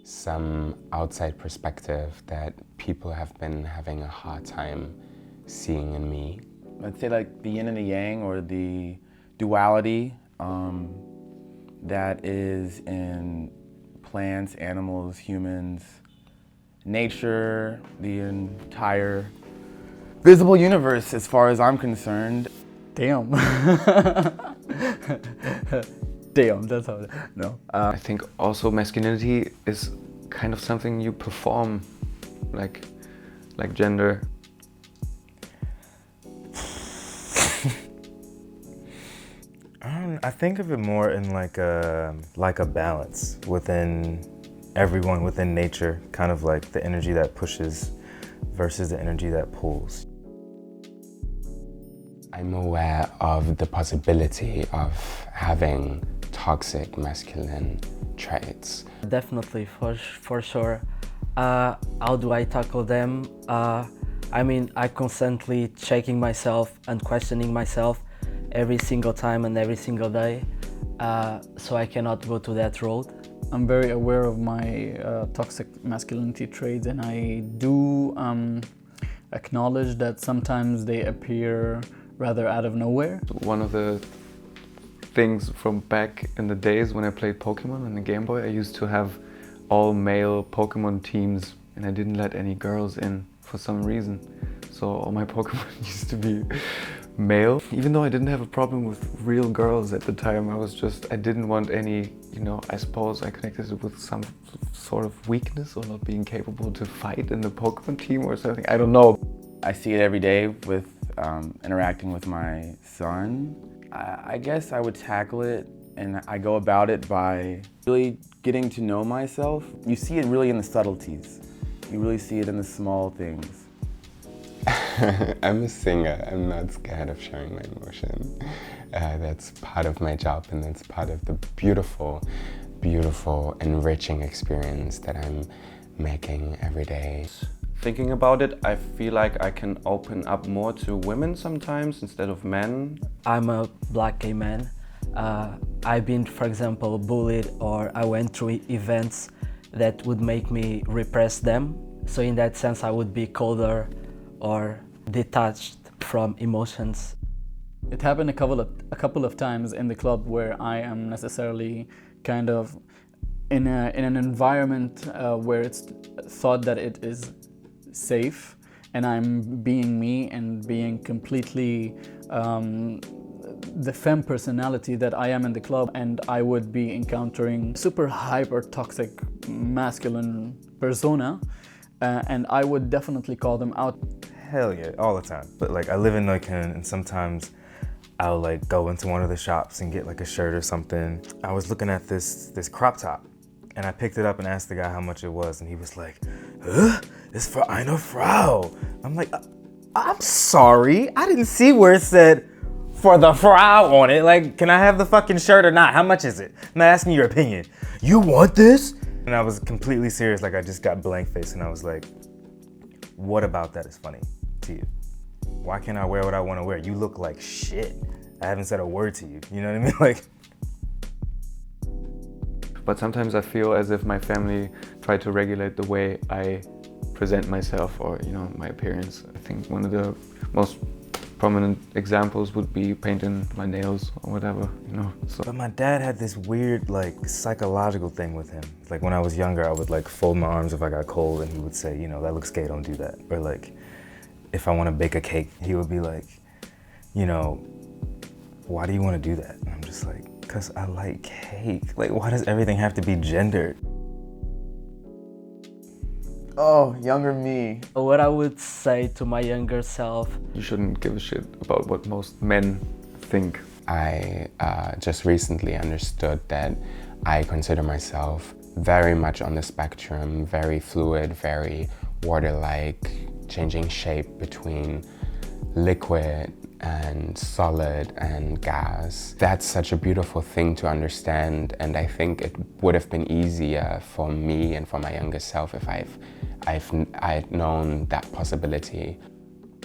some outside perspective that people have been having a hard time seeing in me. I'd say like the yin and the yang, or the duality that is in plants, animals, humans, nature, the entire visible universe as far as I'm concerned. Damn. Damn, that's how, no. I think also masculinity is kind of something you perform, like gender. I think of it more in like a balance within everyone, within nature, kind of like the energy that pushes versus the energy that pulls. I'm aware of the possibility of having toxic masculine traits. Definitely, for sure. How do I tackle them? I mean, I constantly checking myself and questioning myself every single time and every single day, so I cannot go to that road. I'm very aware of my toxic masculinity traits, and I do acknowledge that sometimes they appear rather out of nowhere. One of the things from back in the days when I played Pokemon on the Game Boy, I used to have all male Pokemon teams, and I didn't let any girls in for some reason. So all my Pokemon used to be male. Even though I didn't have a problem with real girls at the time, I didn't want any, I suppose I connected it with some sort of weakness or not being capable to fight in the Pokemon team or something, I don't know. I see it every day with interacting with my son. I guess I would tackle it, and I go about it by really getting to know myself. You see it really in the subtleties. You really see it in the small things. I'm a singer. I'm not scared of showing my emotion. That's part of my job, and that's part of the beautiful, beautiful, enriching experience that I'm making every day. Thinking about it, I feel like I can open up more to women sometimes instead of men. I'm a black gay man. I've been, for example, bullied, or I went through events that would make me repress them. So in that sense, I would be colder or detached from emotions. It happened a couple of times in the club where I am necessarily kind of in an environment where it's thought that it is safe, and I'm being me and being completely the femme personality that I am in the club, and I would be encountering super hyper toxic masculine persona, and I would definitely call them out. Hell yeah, all the time. But like, I live in Neukölln, and sometimes I'll like go into one of the shops and get like a shirt or something. I was looking at this crop top, and I picked it up and asked the guy how much it was, and he was like, "Huh? It's for eine Frau." I'm like, I'm sorry, I didn't see where it said for the Frau on it. Like, can I have the fucking shirt or not? How much is it? I'm not asking your opinion. You want this? And I was completely serious, like I just got blank faced, and I was like, what about that is funny to you? Why can't I wear what I want to wear? You look like shit. I haven't said a word to you. You know what I mean? Like. But sometimes I feel as if my family tried to regulate the way I present myself, or my appearance. I think one of the most prominent examples would be painting my nails or whatever, So. But my dad had this weird like psychological thing with him. Like when I was younger, I would like fold my arms if I got cold, and he would say, that looks gay, don't do that. Or like, if I want to bake a cake, he would be like, why do you want to do that? And I'm just like, because I like cake. Like, why does everything have to be gendered? Oh, younger me. What I would say to my younger self: you shouldn't give a shit about what most men think. I just recently understood that I consider myself very much on the spectrum, very fluid, very water-like, changing shape between liquid and solid and gas. That's such a beautiful thing to understand, and I think it would have been easier for me and for my younger self if I'd known that possibility.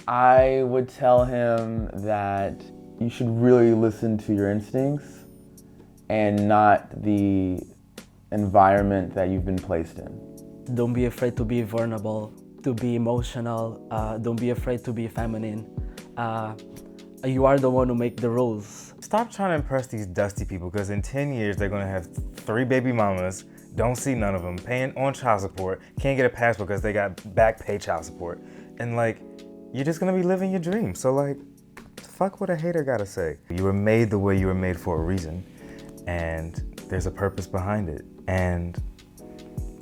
I would tell him that you should really listen to your instincts and not the environment that you've been placed in. Don't be afraid to be vulnerable, to be emotional. Don't be afraid to be feminine. You are the one who make the rules. Stop trying to impress these dusty people, because in 10 years they're gonna have 3 baby mamas, don't see none of them, paying on child support, can't get a passport because they got back pay child support. And like, you're just gonna be living your dream. So like, fuck what a hater gotta say. You were made the way you were made for a reason, and there's a purpose behind it. And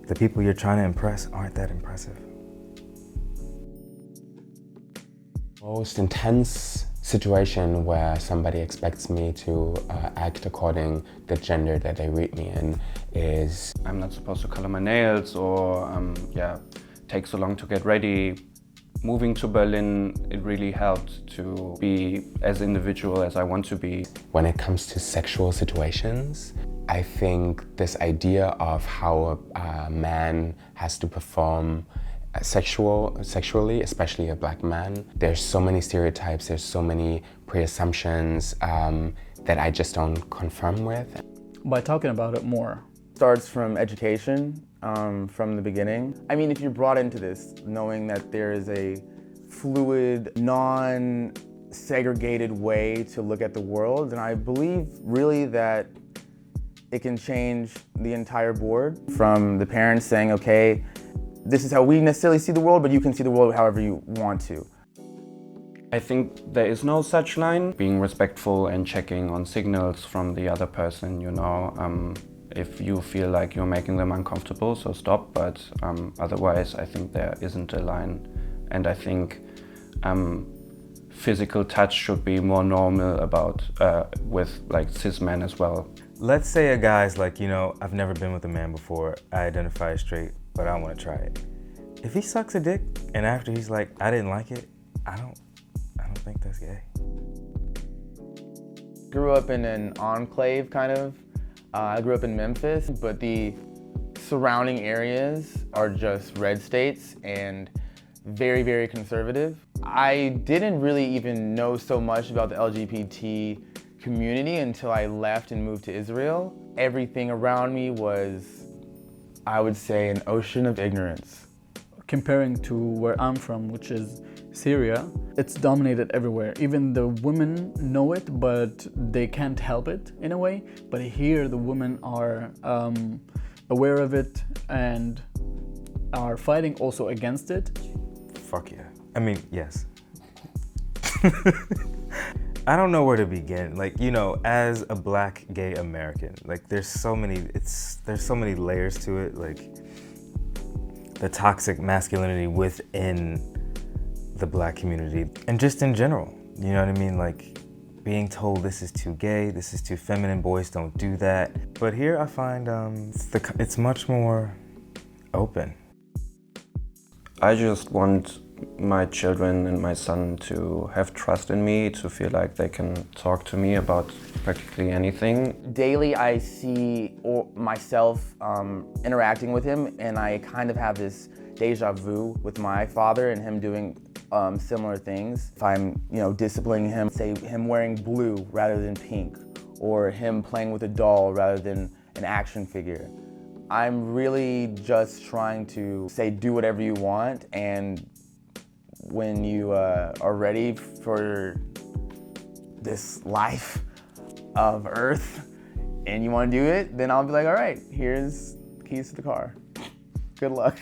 the people you're trying to impress aren't that impressive. Most intense situation where somebody expects me to act according the gender that they read me in is I'm not supposed to color my nails or take so long to get ready. Moving to Berlin, it really helped to be as individual as I want to be. when it comes to sexual situations. I think this idea of how a man has to perform sexually, especially a black man, there's so many stereotypes, there's so many pre-assumptions that I just don't confirm with. By talking about it more. Starts from education, from the beginning. I mean, if you're brought into this knowing that there is a fluid, non-segregated way to look at the world, then I believe really that it can change the entire board. From the parents saying, okay, this is how we necessarily see the world, but you can see the world however you want to. I think there is no such line. Being respectful and checking on signals from the other person, you know. If you feel like you're making them uncomfortable, so stop, but otherwise I think there isn't a line. And I think physical touch should be more normal about with like cis men as well. Let's say a guy's like, you know, I've never been with a man before, I identify as straight, but I want to try it. If he sucks a dick and after he's like, I didn't like it, I don't think that's gay. Grew up in an enclave, kind of. I grew up in Memphis, but the surrounding areas are just red states and very, very conservative. I didn't really even know so much about the LGBT community until I left and moved to Israel. Everything around me was, I would say, an ocean of ignorance. Comparing to where I'm from, which is Syria, it's dominated everywhere. Even the women know it, but they can't help it in a way. But here the women are aware of it and are fighting also against it. Fuck yeah. I mean, yes. I don't know where to begin. Like, you know, as a black gay American, like there's so many layers to it. Like the toxic masculinity within the black community and just in general, you know what I mean? Like being told this is too gay, this is too feminine, boys don't do that. But here I find it's much more open. I just want my children and my son to have trust in me, to feel like they can talk to me about practically anything. Daily I see myself interacting with him, and I kind of have this deja vu with my father and him doing similar things. If I'm, you know, disciplining him, say him wearing blue rather than pink, or him playing with a doll rather than an action figure. I'm really just trying to say do whatever you want, and when you are ready for this life of Earth and you want to do it, then I'll be like, all right, here's keys to the car. Good luck.